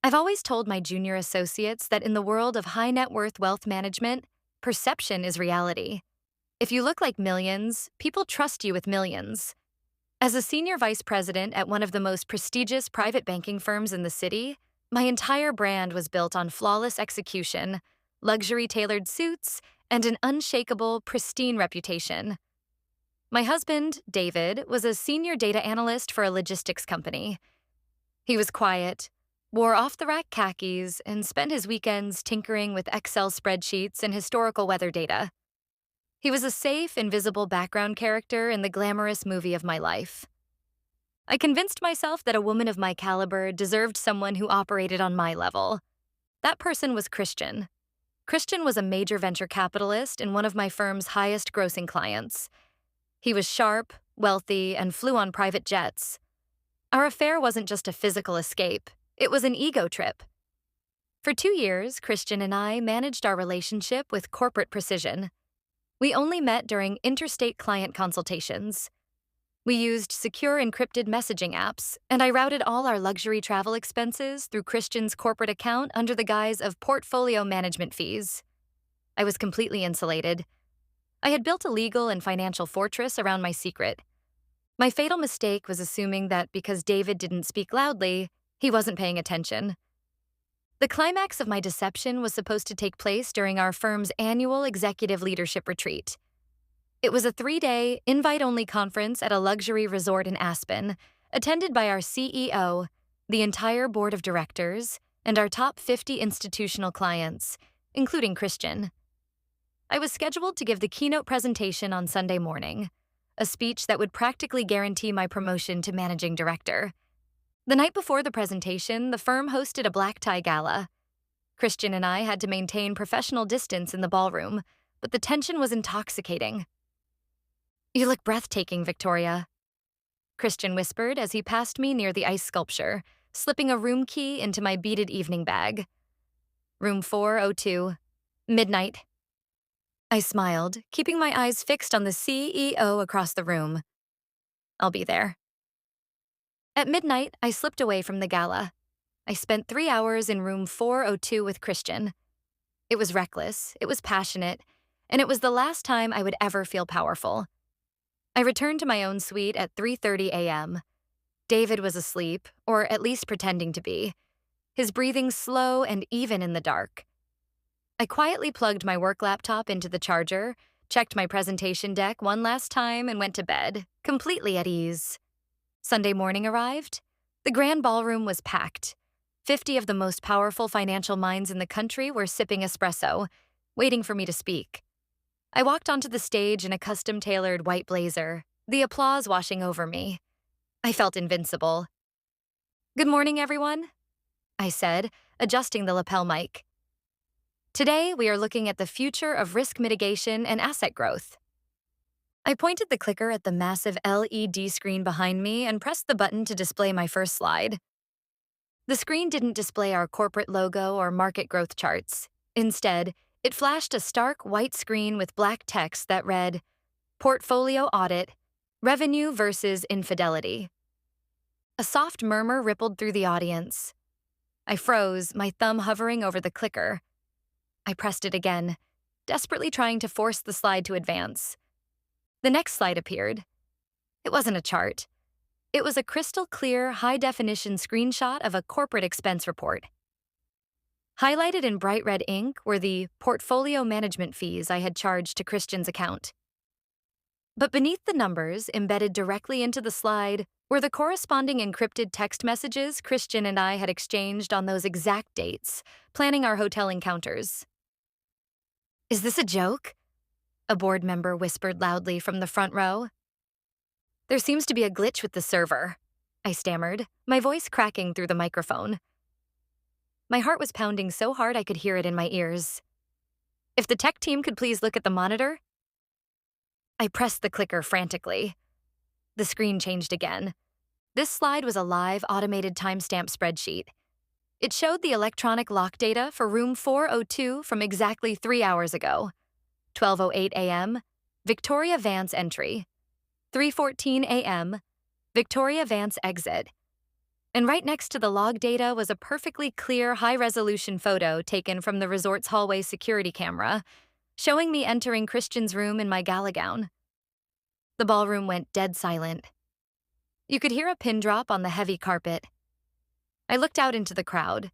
I've always told my junior associates that in the world of high net worth wealth management, perception is reality. If you look like millions, people trust you with millions. As a senior vice president at one of the most prestigious private banking firms in the city, my entire brand was built on flawless execution, luxury tailored suits, and an unshakable, pristine reputation. My husband, David, was a senior data analyst for a logistics company. He was quiet, wore off-the-rack khakis, and spent his weekends tinkering with Excel spreadsheets and historical weather data. He was a safe, invisible background character in the glamorous movie of my life. I convinced myself that a woman of my caliber deserved someone who operated on my level. That person was Christian. Christian was a major venture capitalist and one of my firm's highest grossing clients. He was sharp, wealthy, and flew on private jets. Our affair wasn't just a physical escape, it was an ego trip. For 2 years, Christian and I managed our relationship with corporate precision. We only met during interstate client consultations. We used secure encrypted messaging apps, and I routed all our luxury travel expenses through Christian's corporate account under the guise of portfolio management fees. I was completely insulated. I had built a legal and financial fortress around my secret. My fatal mistake was assuming that because David didn't speak loudly, he wasn't paying attention. The climax of my deception was supposed to take place during our firm's annual Executive Leadership Retreat. It was a 3-day, invite-only conference at a luxury resort in Aspen, attended by our CEO, the entire board of directors, and our top 50 institutional clients, including Christian. I was scheduled to give the keynote presentation on Sunday morning, a speech that would practically guarantee my promotion to managing director. The night before the presentation, the firm hosted a black tie gala. Christian and I had to maintain professional distance in the ballroom, but the tension was intoxicating. "You look breathtaking, Victoria," Christian whispered as he passed me near the ice sculpture, slipping a room key into my beaded evening bag. "Room 402, midnight." I smiled, keeping my eyes fixed on the CEO across the room. "I'll be there." At midnight, I slipped away from the gala. I spent 3 hours in room 402 with Christian. It was reckless, it was passionate, and it was the last time I would ever feel powerful. I returned to my own suite at 3:30 a.m. David was asleep, or at least pretending to be, his breathing slow and even in the dark. I quietly plugged my work laptop into the charger, checked my presentation deck one last time, and went to bed, completely at ease. Sunday morning arrived. The grand ballroom was packed. 50 of the most powerful financial minds in the country were sipping espresso, waiting for me to speak. I walked onto the stage in a custom-tailored white blazer, the applause washing over me. I felt invincible. "Good morning, everyone," I said, adjusting the lapel mic. "Today, we are looking at the future of risk mitigation and asset growth." I pointed the clicker at the massive LED screen behind me and pressed the button to display my first slide. The screen didn't display our corporate logo or market growth charts. Instead, it flashed a stark white screen with black text that read, "Portfolio Audit, Revenue versus Infidelity." A soft murmur rippled through the audience. I froze, my thumb hovering over the clicker. I pressed it again, desperately trying to force the slide to advance. The next slide appeared. It wasn't a chart. It was a crystal-clear, high-definition screenshot of a corporate expense report. Highlighted in bright red ink were the portfolio management fees I had charged to Christian's account. But beneath the numbers, embedded directly into the slide, were the corresponding encrypted text messages Christian and I had exchanged on those exact dates, planning our hotel encounters. "Is this a joke?" a board member whispered loudly from the front row. "There seems to be a glitch with the server," I stammered, my voice cracking through the microphone. My heart was pounding so hard I could hear it in my ears. "If the tech team could please look at the monitor." I pressed the clicker frantically. The screen changed again. This slide was a live, automated timestamp spreadsheet. It showed the electronic lock data for room 402 from exactly 3 hours ago. 12:08 a.m., Victoria Vance entry. 3:14 a.m., Victoria Vance exit. And right next to the log data was a perfectly clear, high-resolution photo taken from the resort's hallway security camera, showing me entering Christian's room in my gala gown. The ballroom went dead silent. You could hear a pin drop on the heavy carpet. I looked out into the crowd.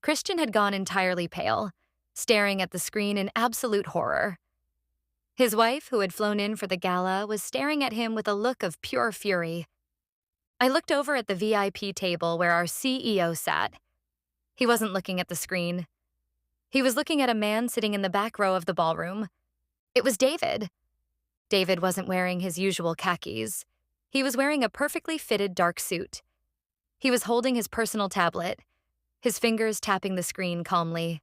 Christian had gone entirely pale, staring at the screen in absolute horror. His wife, who had flown in for the gala, was staring at him with a look of pure fury. I looked over at the VIP table where our CEO sat. He wasn't looking at the screen. He was looking at a man sitting in the back row of the ballroom. It was David. David wasn't wearing his usual khakis. He was wearing a perfectly fitted dark suit. He was holding his personal tablet, his fingers tapping the screen calmly.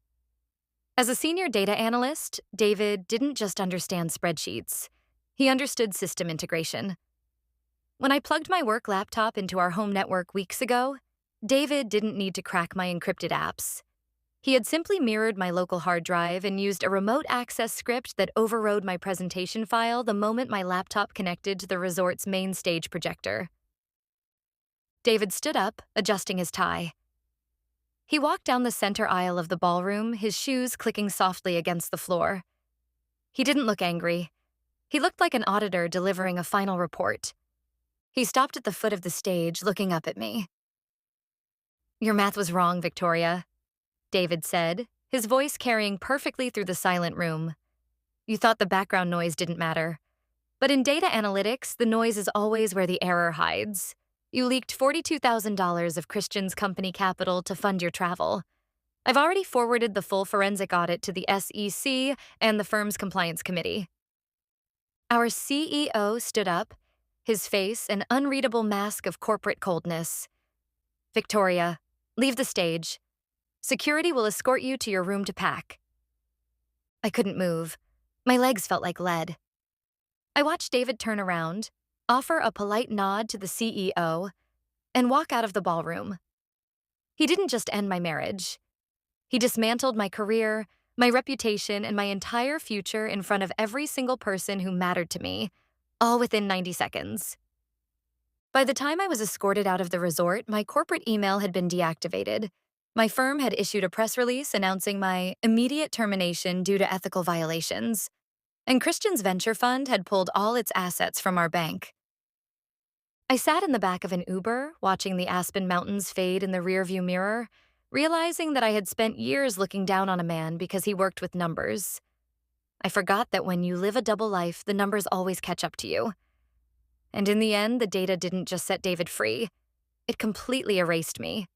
As a senior data analyst, David didn't just understand spreadsheets. He understood system integration. When I plugged my work laptop into our home network weeks ago, David didn't need to crack my encrypted apps. He had simply mirrored my local hard drive and used a remote access script that overrode my presentation file the moment my laptop connected to the resort's main stage projector. David stood up, adjusting his tie. He walked down the center aisle of the ballroom, his shoes clicking softly against the floor. He didn't look angry. He looked like an auditor delivering a final report. He stopped at the foot of the stage, looking up at me. "Your math was wrong, Victoria," David said, his voice carrying perfectly through the silent room. "You thought the background noise didn't matter. But in data analytics, the noise is always where the error hides. You leaked $42,000 of Christian's company capital to fund your travel. I've already forwarded the full forensic audit to the SEC and the firm's compliance committee." Our CEO stood up, his face an unreadable mask of corporate coldness. "Victoria, leave the stage. Security will escort you to your room to pack." I couldn't move. My legs felt like lead. I watched David turn around, offer a polite nod to the CEO, and walk out of the ballroom. He didn't just end my marriage. He dismantled my career, my reputation, and my entire future in front of every single person who mattered to me, all within 90 seconds. By the time I was escorted out of the resort, my corporate email had been deactivated. My firm had issued a press release announcing my immediate termination due to ethical violations, and Christian's venture fund had pulled all its assets from our bank. I sat in the back of an Uber, watching the Aspen Mountains fade in the rearview mirror, realizing that I had spent years looking down on a man because he worked with numbers. I forgot that when you live a double life, the numbers always catch up to you. And in the end, the data didn't just set David free. It completely erased me.